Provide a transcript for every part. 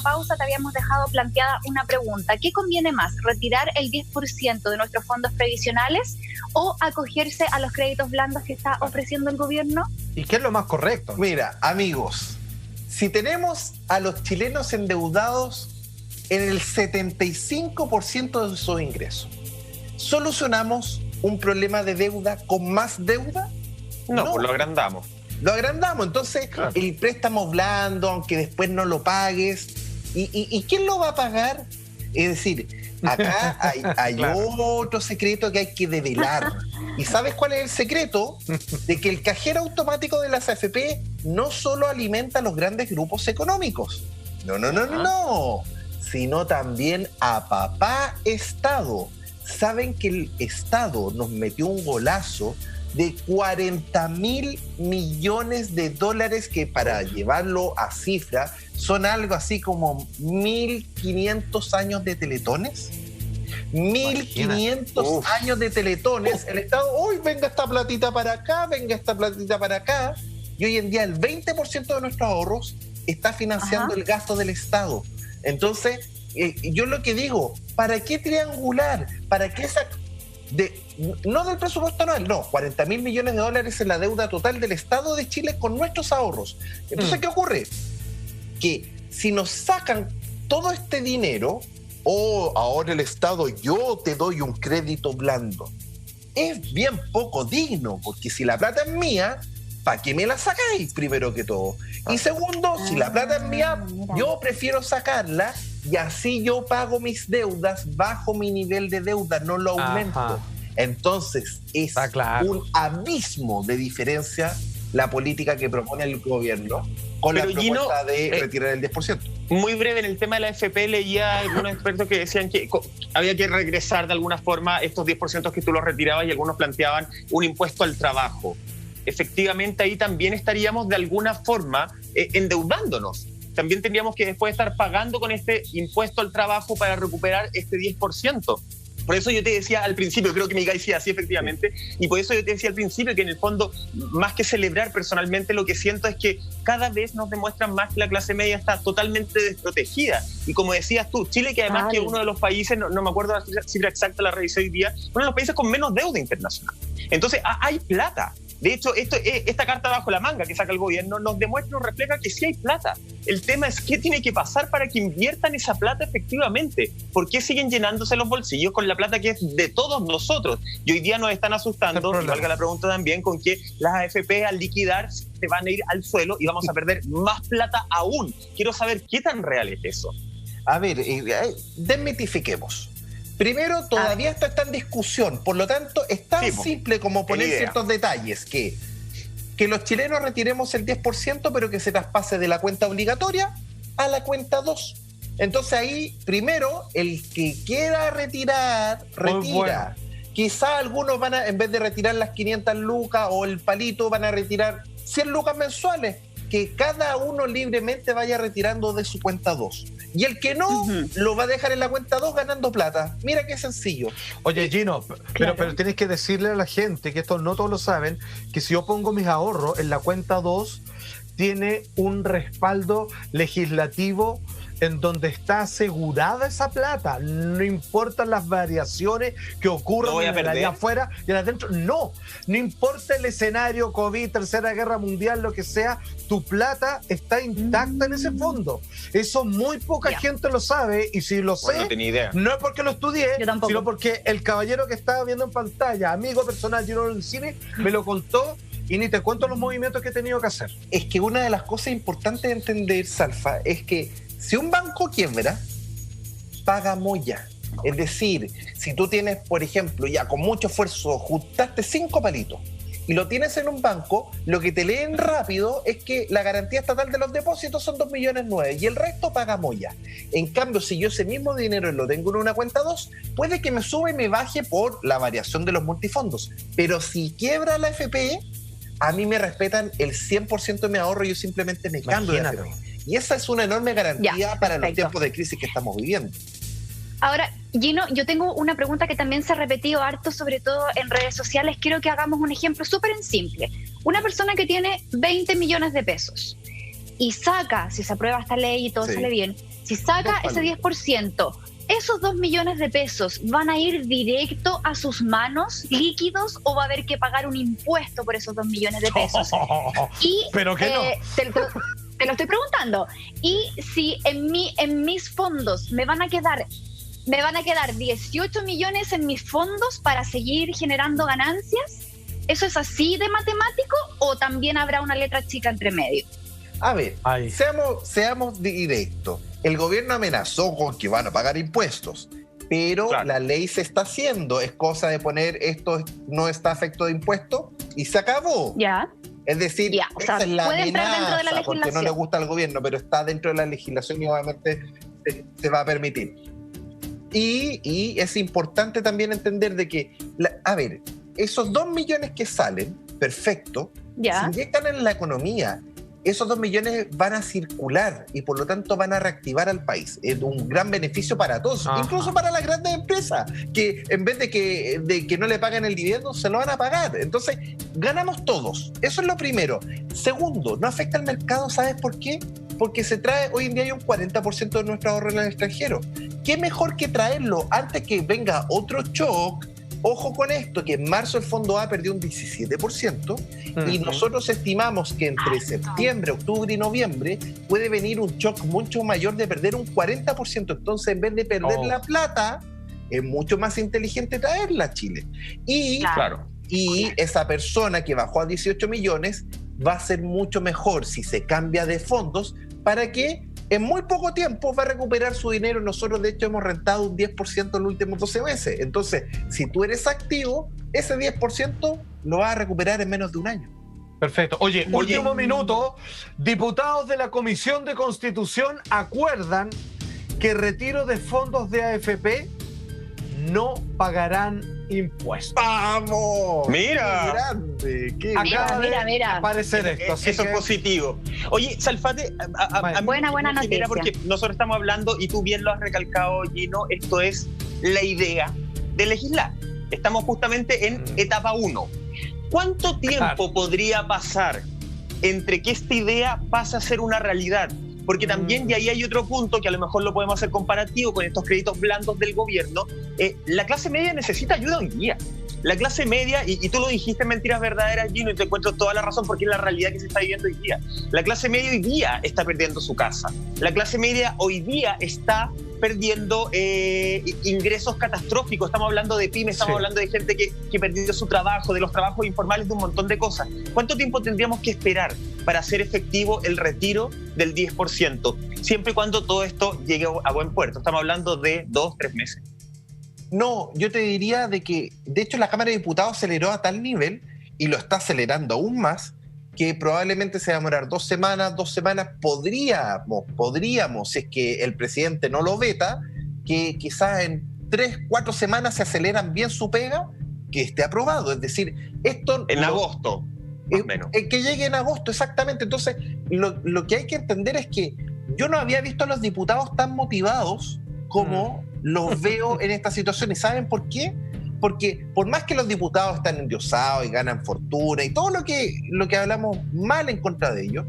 pausa te habíamos dejado planteada una pregunta. ¿Qué conviene más, retirar el 10% de nuestros fondos previsionales o acogerse a los créditos blandos que está ofreciendo el gobierno? ¿Y qué es lo más correcto? Mira, amigos, si tenemos a los chilenos endeudados en el 75% de sus ingresos, ¿solucionamos un problema de deuda con más deuda? No, pues lo agrandamos. Lo agrandamos, entonces claro. El préstamo blando, aunque después no lo pagues, ¿y quién lo va a pagar? Es decir, acá hay claro. Otro secreto que hay que develar. ¿Y sabes cuál es el secreto? De que el cajero automático de las AFP no solo alimenta a los grandes grupos económicos, no, sino también a papá Estado. ¿Saben que el Estado nos metió un golazo de 40.000 millones de dólares que, para llevarlo a cifra, son algo así como 1.500 años de teletones? 1.500 años de teletones. El Estado, hoy venga esta platita para acá, venga esta platita para acá. Y hoy en día el 20% de nuestros ahorros está financiando el gasto del Estado. Entonces, yo lo que digo, ¿para qué triangular? ¿Para qué esa... no del presupuesto anual, no, 40.000 millones de dólares es la deuda total del Estado de Chile con nuestros ahorros. Entonces, ¿qué ocurre? Que si nos sacan todo este dinero, ahora el Estado, yo te doy un crédito blando, es bien poco digno, porque si la plata es mía, ¿para qué me la sacáis primero que todo? Y segundo, si la plata es mía, yo prefiero sacarla y así yo pago mis deudas bajo mi nivel de deuda, no lo aumento. Ajá. Entonces es un abismo de diferencia la política que propone el gobierno con la propuesta de retirar el 10%. Muy breve, en el tema de la AFP leía algunos expertos que decían que había que regresar de alguna forma estos 10% que tú los retirabas, y algunos planteaban un impuesto al trabajo. Efectivamente, ahí también estaríamos de alguna forma endeudándonos. También tendríamos que después estar pagando con este impuesto al trabajo para recuperar este 10%. Por eso yo te decía al principio, creo que Miguel decía así efectivamente, y por eso yo te decía al principio que en el fondo, más que celebrar personalmente, lo que siento es que cada vez nos demuestran más que la clase media está totalmente desprotegida. Y como decías tú, Chile, que además que es uno de los países, no me acuerdo la cifra exacta, la revisé hoy día, uno de los países con menos deuda internacional. Entonces, hay plata. De hecho, esta carta bajo la manga que saca el gobierno nos demuestra, nos refleja que sí hay plata. El tema es qué tiene que pasar para que inviertan esa plata efectivamente. ¿Por qué siguen llenándose los bolsillos con la plata que es de todos nosotros? Y hoy día nos están asustando, y valga la pregunta también, con que las AFP al liquidar se van a ir al suelo y vamos a perder más plata aún. Quiero saber qué tan real es eso. A ver, desmitifiquemos. Primero, todavía esto está en discusión, por lo tanto, es tan simple como poner ciertos detalles, que los chilenos retiremos el 10%, pero que se traspase de la cuenta obligatoria a la cuenta 2. Entonces ahí, primero, el que quiera retirar, retira. Quizá algunos van a, en vez de retirar las 500 lucas o el palito, van a retirar 100 lucas mensuales, que cada uno libremente vaya retirando de su cuenta 2. Y el que no, lo va a dejar en la cuenta 2 ganando plata. Mira qué sencillo. Oye, Gino, pero tienes que decirle a la gente, que esto no todos lo saben, que si yo pongo mis ahorros en la cuenta 2, tiene un respaldo legislativo en donde está asegurada esa plata. No importan las variaciones que ocurran allá afuera y allá adentro. No importa el escenario, COVID, Tercera Guerra Mundial, lo que sea, tu plata está intacta en ese fondo. Eso muy poca gente lo sabe, y si lo sé, no tenía idea. No es porque lo estudié, sino porque el caballero que estaba viendo en pantalla, amigo personal Gino Lorenzini, me lo contó. Y ni te cuento los movimientos que he tenido que hacer. Es que una de las cosas importantes de entender, Salfa, es que si un banco quiebra, paga moya. Es decir, si tú tienes, por ejemplo, ya con mucho esfuerzo, juntaste 5 palitos y lo tienes en un banco, lo que te leen rápido es que la garantía estatal de los depósitos son 2,9 millones y el resto paga moya. En cambio, si yo ese mismo dinero lo tengo en una cuenta 2, puede que me sube y me baje por la variación de los multifondos. Pero si quiebra la FP, a mí me respetan el 100% de mi ahorro y yo simplemente me cambio de AFP. Y esa es una enorme garantía para los tiempos de crisis que estamos viviendo. Ahora, Gino, yo tengo una pregunta que también se ha repetido harto, sobre todo en redes sociales. Quiero que hagamos un ejemplo súper simple. Una persona que tiene 20 millones de pesos y saca, si se aprueba esta ley y todo sale bien, si saca ese 10%, ¿esos 2 millones de pesos van a ir directo a sus manos líquidos o va a haber que pagar un impuesto por esos 2 millones de pesos? Y, pero que no. Te lo estoy preguntando. Y si en mis fondos me van a quedar 18 millones en mis fondos para seguir generando ganancias, ¿eso es así de matemático o también habrá una letra chica entre medio? A ver, seamos directos. El gobierno amenazó con que van a pagar impuestos, pero la ley se está haciendo. Es cosa de poner esto no está a efecto de impuesto y se acabó. Ya. Es decir, o sea, esa es la puede entrar dentro de la amenaza, porque no le gusta al gobierno, pero está dentro de la legislación y obviamente se va a permitir. Y es importante también entender de que, a ver, esos 2 millones que salen, perfecto, se inyectan en la economía. Esos 2 millones van a circular y por lo tanto van a reactivar al país. Es un gran beneficio para todos, incluso para las grandes empresas, que en vez de que no le paguen el dividendo, se lo van a pagar. Entonces, ganamos todos. Eso es lo primero. Segundo, no afecta al mercado, ¿sabes por qué? Porque hoy en día hay un 40% de nuestro ahorro en el extranjero. ¿Qué mejor que traerlo antes que venga otro shock? Ojo con esto, que en marzo el Fondo A perdió un 17% y nosotros estimamos que entre septiembre, octubre y noviembre puede venir un shock mucho mayor de perder un 40%. Entonces, en vez de perder la plata, es mucho más inteligente traerla a Chile. Y esa persona que bajó a 18 millones va a ser mucho mejor si se cambia de fondos para que en muy poco tiempo va a recuperar su dinero. Nosotros, de hecho, hemos rentado un 10% en los últimos 12 meses. Entonces, si tú eres activo, ese 10% lo vas a recuperar en menos de un año. Perfecto. Oye, último minuto. Diputados de la Comisión de Constitución acuerdan que retiro de fondos de AFP no pagarán impuestos. ¡Vamos! ¡Mira! ¡Qué grande! ¡Qué Mira. Aparecer esto. Eso es positivo. Oye, Salfate, a mí buena noticia. Porque nosotros estamos hablando, y tú bien lo has recalcado, Gino, esto es la idea de legislar. Estamos justamente en etapa 1. ¿Cuánto tiempo podría pasar entre que esta idea pase a ser una realidad? Porque también, y ahí hay otro punto que a lo mejor lo podemos hacer comparativo con estos créditos blandos del gobierno, la clase media necesita ayuda hoy día. La clase media, y tú lo dijiste en Mentiras Verdaderas, Gino, y te encuentro toda la razón porque es la realidad que se está viviendo hoy día. La clase media hoy día está perdiendo su casa. La clase media hoy día está perdiendo ingresos catastróficos. Estamos hablando de pymes, estamos hablando de gente que perdió su trabajo, de los trabajos informales, de un montón de cosas. ¿Cuánto tiempo tendríamos que esperar para hacer efectivo el retiro del 10%? Siempre y cuando todo esto llegue a buen puerto. Estamos hablando de 2-3 meses. No, yo te diría de que, de hecho, la Cámara de Diputados aceleró a tal nivel, y lo está acelerando aún más, que probablemente se va a demorar 2 semanas. 2 semanas podríamos, si es que el presidente no lo veta, que quizás en 3-4 semanas se aceleran bien su pega, que esté aprobado. Es decir, esto... En agosto, más o menos. Que llegue en agosto, exactamente. Entonces, lo que hay que entender es que yo no había visto a los diputados tan motivados como los veo en esta situación. ¿Y saben por qué? Porque por más que los diputados están endiosados y ganan fortuna y todo lo que hablamos mal en contra de ellos,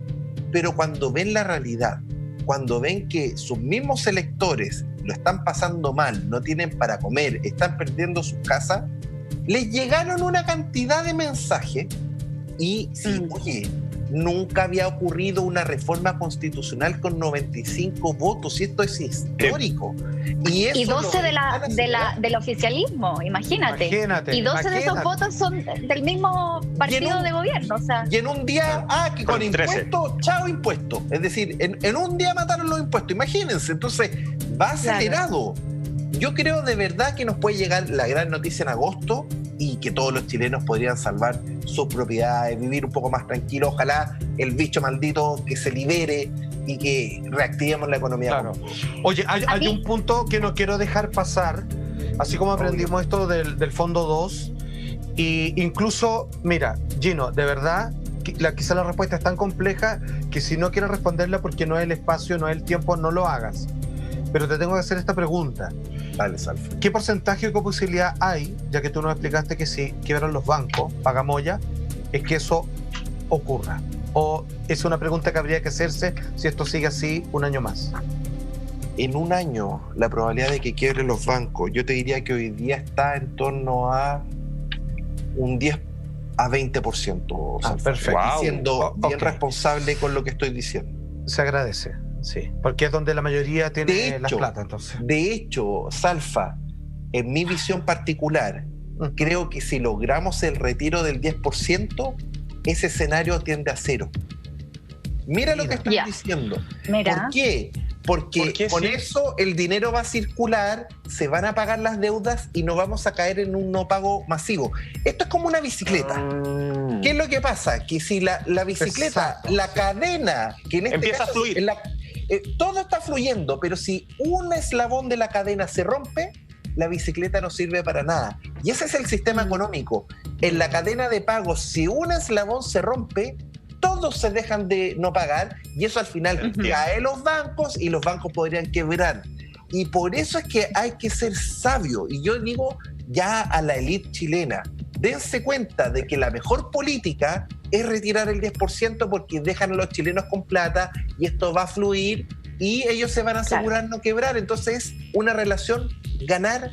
pero cuando ven la realidad, cuando ven que sus mismos electores lo están pasando mal, no tienen para comer, están perdiendo sus casas, les llegaron una cantidad de mensajes y oye, nunca había ocurrido una reforma constitucional con 95 votos y esto es histórico. Y 12 del oficialismo, imagínate. Y 12 de esos votos son del mismo partido de gobierno. O sea. Y en un día, que con impuestos, chao impuestos. Es decir, en un día mataron los impuestos, imagínense. Entonces, va acelerado. Yo creo de verdad que nos puede llegar la gran noticia en agosto y que todos los chilenos podrían salvar sus propiedades, vivir un poco más tranquilos. Ojalá el bicho maldito que se libere y que reactivemos la economía. Claro. Oye, hay un punto que no quiero dejar pasar, así como aprendimos esto del Fondo 2, y incluso, mira, Gino, de verdad, quizá la respuesta es tan compleja que si no quieres responderla porque no es el espacio, no es el tiempo, no lo hagas. Pero te tengo que hacer esta pregunta. Dale, Salfa. ¿Qué porcentaje o qué posibilidad hay, ya que tú nos explicaste que si quiebran los bancos, Pagamoya, es que eso ocurra? ¿O es una pregunta que habría que hacerse si esto sigue así un año más? en un año la probabilidad de que quiebren los bancos, yo te diría que hoy día está en torno a un 10 a 20%. Perfecto. Y siendo bien responsable con lo que estoy diciendo. Se agradece, sí, porque es donde la mayoría tiene la plata, entonces. De hecho, Salfa, en mi visión particular, creo que si logramos el retiro del 10%, ese escenario tiende a cero. Mira lo que estoy diciendo. Mira. ¿Por qué? Porque con eso el dinero va a circular, se van a pagar las deudas y no vamos a caer en un no pago masivo. Esto es como una bicicleta. ¿Qué es lo que pasa? Que si la bicicleta, la cadena, que en este empieza caso a fluir. Todo está fluyendo, pero si un eslabón de la cadena se rompe, la bicicleta no sirve para nada. Y ese es el sistema económico. En la cadena de pagos, si un eslabón se rompe, todos se dejan de no pagar y eso al final cae los bancos y los bancos podrían quebrar. Y por eso es que hay que ser sabio. Y yo digo ya a la élite chilena, dense cuenta de que la mejor política es retirar el 10% porque dejan a los chilenos con plata y esto va a fluir y ellos se van a asegurar no quebrar. Entonces es una relación ganar.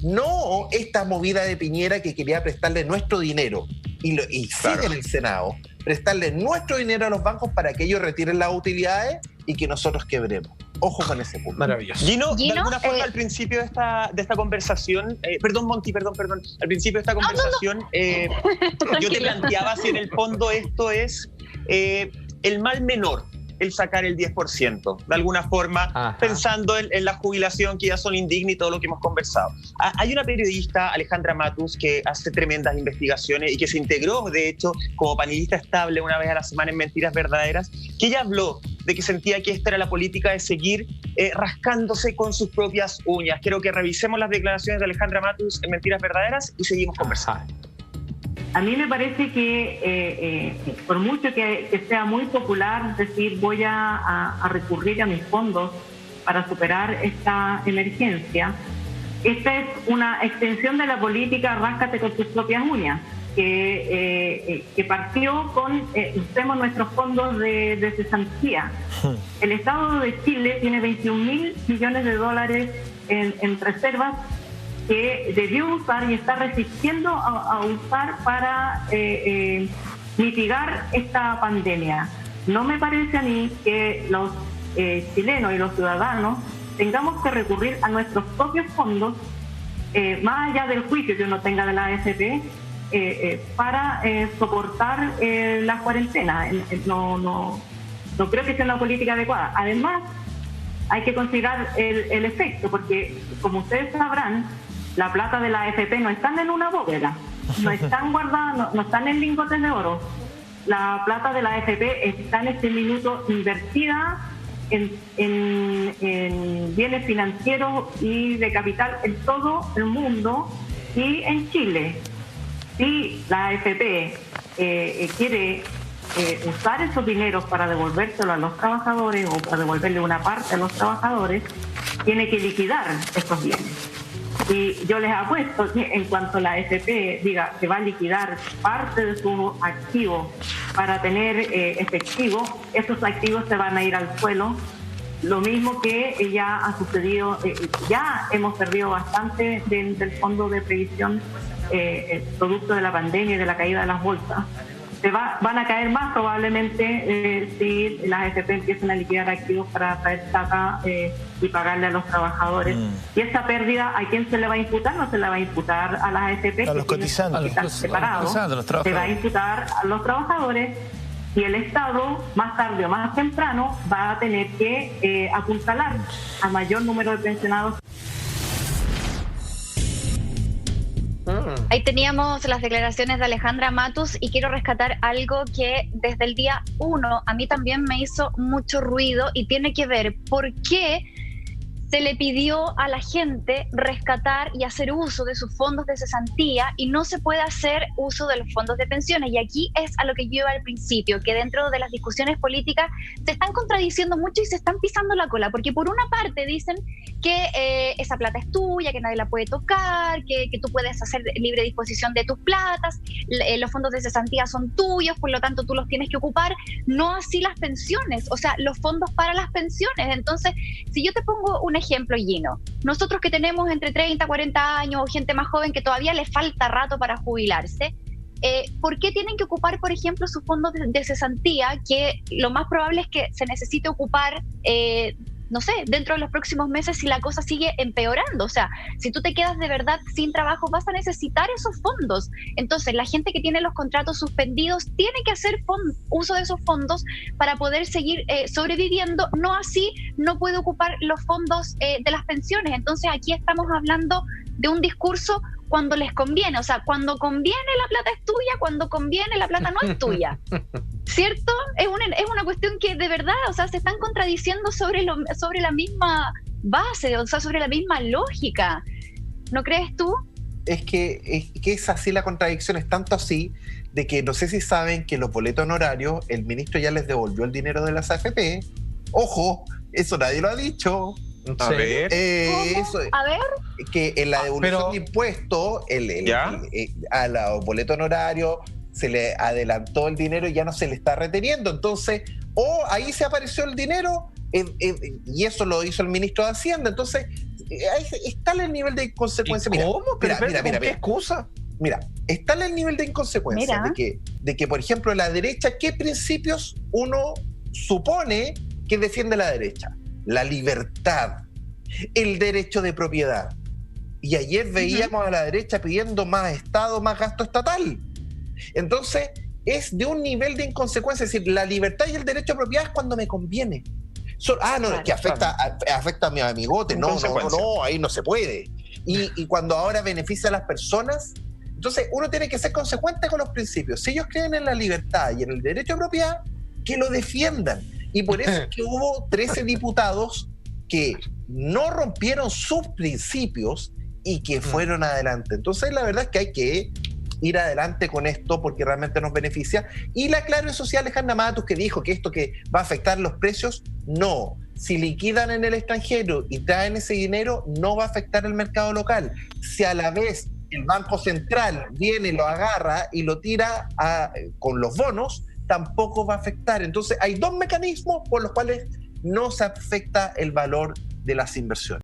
No esta movida de Piñera que quería prestarle nuestro dinero y sigue en el Senado, prestarle nuestro dinero a los bancos para que ellos retiren las utilidades y que nosotros quebremos. Ojo con ese punto. Maravilloso. Gino, de alguna forma al principio de esta conversación, perdón Monty, perdón, al principio de esta conversación yo te planteaba si en el fondo esto es el mal menor, el sacar el 10%, de alguna forma, pensando en la jubilación, que ya son indignas y todo lo que hemos conversado. Hay una periodista, Alejandra Matus, que hace tremendas investigaciones y que se integró, de hecho, como panelista estable una vez a la semana en Mentiras Verdaderas, que ella habló de que sentía que esta era la política de seguir rascándose con sus propias uñas. Quiero que revisemos las declaraciones de Alejandra Matus en Mentiras Verdaderas y seguimos conversando. A mí me parece que por mucho que sea muy popular decir voy a recurrir a mis fondos para superar esta emergencia, esta es una extensión de la política ráscate con tus propias uñas, que partió con usemos nuestros fondos de cesantía. El Estado de Chile tiene 21.000 millones de dólares en reservas que debió usar y está resistiendo a usar para mitigar esta pandemia. No me parece a mí que los chilenos y los ciudadanos tengamos que recurrir a nuestros propios fondos, más allá del juicio que uno tenga de la AFP, para soportar la cuarentena. No creo que sea una política adecuada. Además, hay que considerar el efecto, porque como ustedes sabrán, la plata de la AFP no están en una bóveda, no están guardadas, no están en lingotes de oro. La plata de la AFP está en este minuto invertida en bienes financieros y de capital en todo el mundo y en Chile. Si la AFP quiere usar esos dineros para devolvérselo a los trabajadores o para devolverle una parte a los trabajadores, tiene que liquidar estos bienes. Y yo les apuesto que en cuanto la AFP diga que va a liquidar parte de sus activos para tener efectivo, esos activos se van a ir al suelo. Lo mismo que ya ha sucedido, ya hemos perdido bastante del fondo de previsión producto de la pandemia y de la caída de las bolsas. Van a caer más probablemente si las AFP empiezan a liquidar activos para traer plata y pagarle a los trabajadores. Y esa pérdida, ¿a quién se le va a imputar? No se le va a imputar a las AFP, a los cotizantes, están separados. Se va a imputar a los trabajadores y el Estado, más tarde o más temprano, va a tener que apuntalar a mayor número de pensionados. Ahí teníamos las declaraciones de Alejandra Matus y quiero rescatar algo que desde el día 1 a mí también me hizo mucho ruido y tiene que ver por qué se le pidió a la gente rescatar y hacer uso de sus fondos de cesantía y no se puede hacer uso de los fondos de pensiones. Y aquí es a lo que yo iba al principio, que dentro de las discusiones políticas se están contradiciendo mucho y se están pisando la cola, porque por una parte dicen que esa plata es tuya, que nadie la puede tocar, que tú puedes hacer libre disposición de tus platas, los fondos de cesantía son tuyos, por lo tanto tú los tienes que ocupar, no así las pensiones, o sea, los fondos para las pensiones. Entonces, si yo te pongo un ejemplo, Gino, nosotros que tenemos entre 30, 40 años, o gente más joven que todavía le falta rato para jubilarse, ¿por qué tienen que ocupar, por ejemplo, sus fondos de cesantía, que lo más probable es que se necesite ocupar, no sé, dentro de los próximos meses si la cosa sigue empeorando? O sea, si tú te quedas de verdad sin trabajo, vas a necesitar esos fondos. Entonces, la gente que tiene los contratos suspendidos tiene que hacer uso de esos fondos para poder seguir sobreviviendo. No así, no puede ocupar los fondos de las pensiones. Entonces, aquí estamos hablando de un discurso cuando les conviene. O sea, cuando conviene la plata es tuya, cuando conviene la plata no es tuya. ¿Cierto? Es una cuestión que de verdad, o sea, se están contradiciendo sobre la misma base, o sea, sobre la misma lógica. ¿No crees tú? Es que es así la contradicción, es tanto así de que no sé si saben que los boletos honorarios, el ministro ya les devolvió el dinero de las AFP. Ojo, eso nadie lo ha dicho. A ver. A ver. Que en la devolución de impuestos, a los boletos honorarios se le adelantó el dinero y ya no se le está reteniendo. Entonces, ahí se apareció el dinero y eso lo hizo el ministro de Hacienda. Entonces, ahí está el nivel de inconsecuencia. ¿Cómo? Mira, ¿qué excusa? Mira, está el nivel de inconsecuencia de que, por ejemplo, la derecha, ¿qué principios uno supone que defiende la derecha? La libertad, el derecho de propiedad. Y ayer veíamos a la derecha pidiendo más Estado, más gasto estatal. Entonces, es de un nivel de inconsecuencia. Es decir, la libertad y el derecho de propiedad es cuando me conviene. Es que afecta a mi amigote. No, ahí no se puede. Y cuando ahora beneficia a las personas, entonces uno tiene que ser consecuente con los principios. Si ellos creen en la libertad y en el derecho de propiedad, que lo defiendan. Y por eso es que hubo 13 diputados que no rompieron sus principios y que fueron adelante. Entonces, la verdad es que hay que ir adelante con esto porque realmente nos beneficia. Y la clave social Alejandra Matus, que dijo que esto que va a afectar los precios, no. Si liquidan en el extranjero y traen ese dinero, no va a afectar el mercado local. Si a la vez el Banco Central viene, lo agarra y lo tira con los bonos, tampoco va a afectar. Entonces hay dos mecanismos por los cuales no se afecta el valor de las inversiones.